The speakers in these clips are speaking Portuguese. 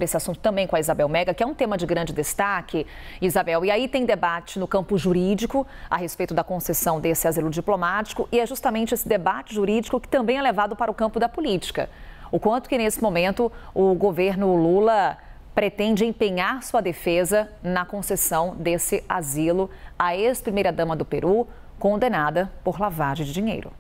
sobre esse assunto também com a Isabel Mega, que é um tema de grande destaque, Isabel. E aí tem debate no campo jurídico a respeito da concessão desse asilo diplomático, e é justamente esse debate jurídico que também é levado para o campo da política. O quanto que nesse momento o governo Lula pretende empenhar sua defesa na concessão desse asilo à ex-primeira-dama do Peru, condenada por lavagem de dinheiro.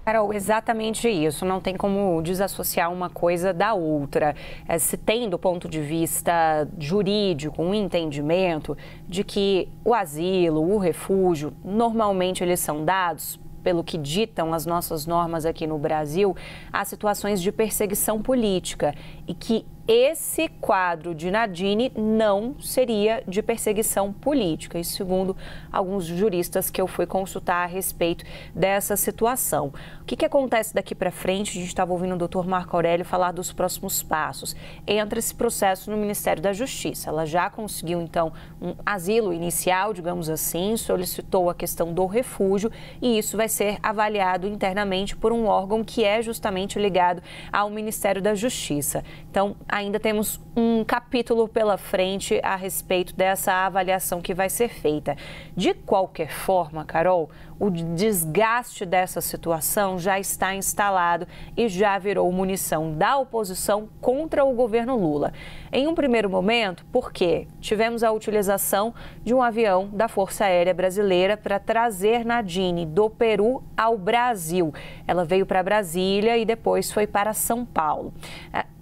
Carol, exatamente isso. Não tem como desassociar uma coisa da outra. Se tem, do ponto de vista jurídico, um entendimento de que o asilo, o refúgio, normalmente eles são dados, pelo que ditam as nossas normas aqui no Brasil, a situações de perseguição política e que esse quadro de Nadine não seria de perseguição política, isso segundo alguns juristas que eu fui consultar a respeito dessa situação. O que acontece daqui para frente? A gente estava ouvindo o doutor Marco Aurélio falar dos próximos passos. Entra esse processo no Ministério da Justiça. Ela já conseguiu, então, um asilo inicial, digamos assim, solicitou a questão do refúgio e isso vai ser avaliado internamente por um órgão que é justamente ligado ao Ministério da Justiça. Então, ainda temos um capítulo pela frente a respeito dessa avaliação que vai ser feita. De qualquer forma, Carol, o desgaste dessa situação já está instalado e já virou munição da oposição contra o governo Lula. Em um primeiro momento, porque tivemos a utilização de um avião da Força Aérea Brasileira para trazer Nadine do Peru ao Brasil. Ela veio para Brasília e depois foi para São Paulo.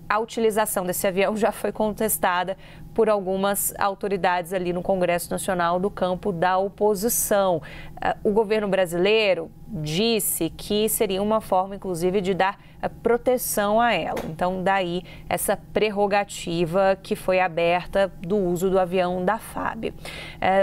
A utilização desse avião já foi contestada por algumas autoridades ali no Congresso Nacional do campo da oposição. O governo brasileiro disse que seria uma forma, inclusive, de dar proteção a ela. Então, daí essa prerrogativa que foi aberta do uso do avião da FAB.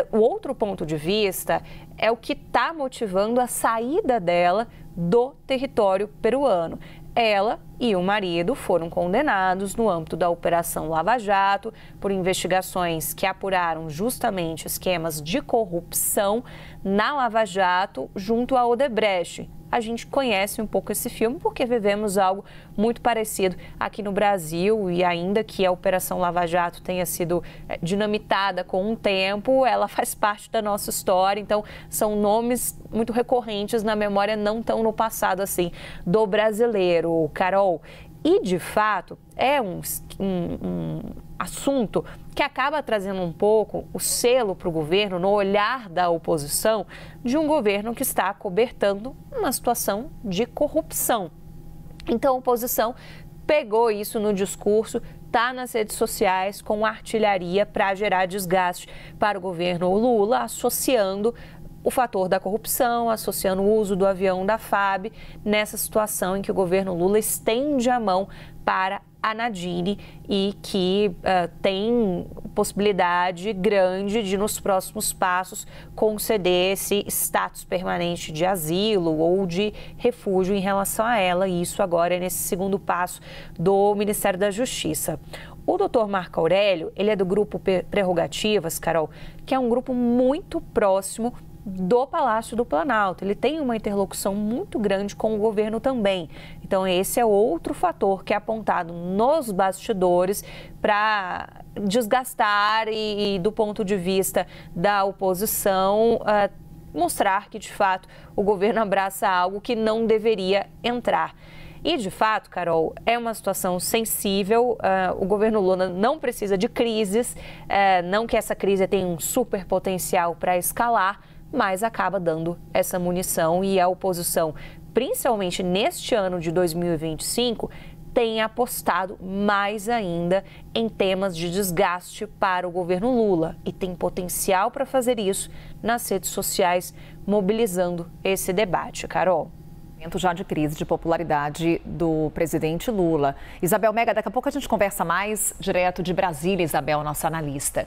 O outro ponto de vista é o que está motivando a saída dela do território peruano. Ela e o marido foram condenados no âmbito da Operação Lava Jato por investigações que apuraram justamente esquemas de corrupção na Lava Jato junto à Odebrecht. A gente conhece um pouco esse filme porque vivemos algo muito parecido aqui no Brasil e ainda que a Operação Lava Jato tenha sido dinamitada com um tempo, ela faz parte da nossa história, então são nomes muito recorrentes na memória, não tão no passado assim, do brasileiro, Carol. E, de fato, é um assunto que acaba trazendo um pouco o selo para o governo, no olhar da oposição, de um governo que está acobertando uma situação de corrupção. Então, a oposição pegou isso no discurso, está nas redes sociais com artilharia para gerar desgaste para o governo Lula, associando o fator da corrupção, associando o uso do avião da FAB nessa situação em que o governo Lula estende a mão para a Nadine e que tem possibilidade grande de, nos próximos passos, conceder esse status permanente de asilo ou de refúgio em relação a ela. E isso agora é nesse segundo passo do Ministério da Justiça. O doutor Marco Aurélio, ele é do grupo Prerrogativas, Carol, que é um grupo muito próximo do Palácio do Planalto. Ele tem uma interlocução muito grande com o governo também. Então, esse é outro fator que é apontado nos bastidores para desgastar e, do ponto de vista da oposição, mostrar que, de fato, o governo abraça algo que não deveria entrar. E, de fato, Carol, é uma situação sensível. O governo Lula não precisa de crises, não que essa crise tenha um super potencial para escalar, mas acaba dando essa munição e a oposição, principalmente neste ano de 2025, tem apostado mais ainda em temas de desgaste para o governo Lula e tem potencial para fazer isso nas redes sociais, mobilizando esse debate. Carol. Já de crise de popularidade do presidente Lula. Isabel Mega, daqui a pouco a gente conversa mais direto de Brasília, Isabel, nossa analista.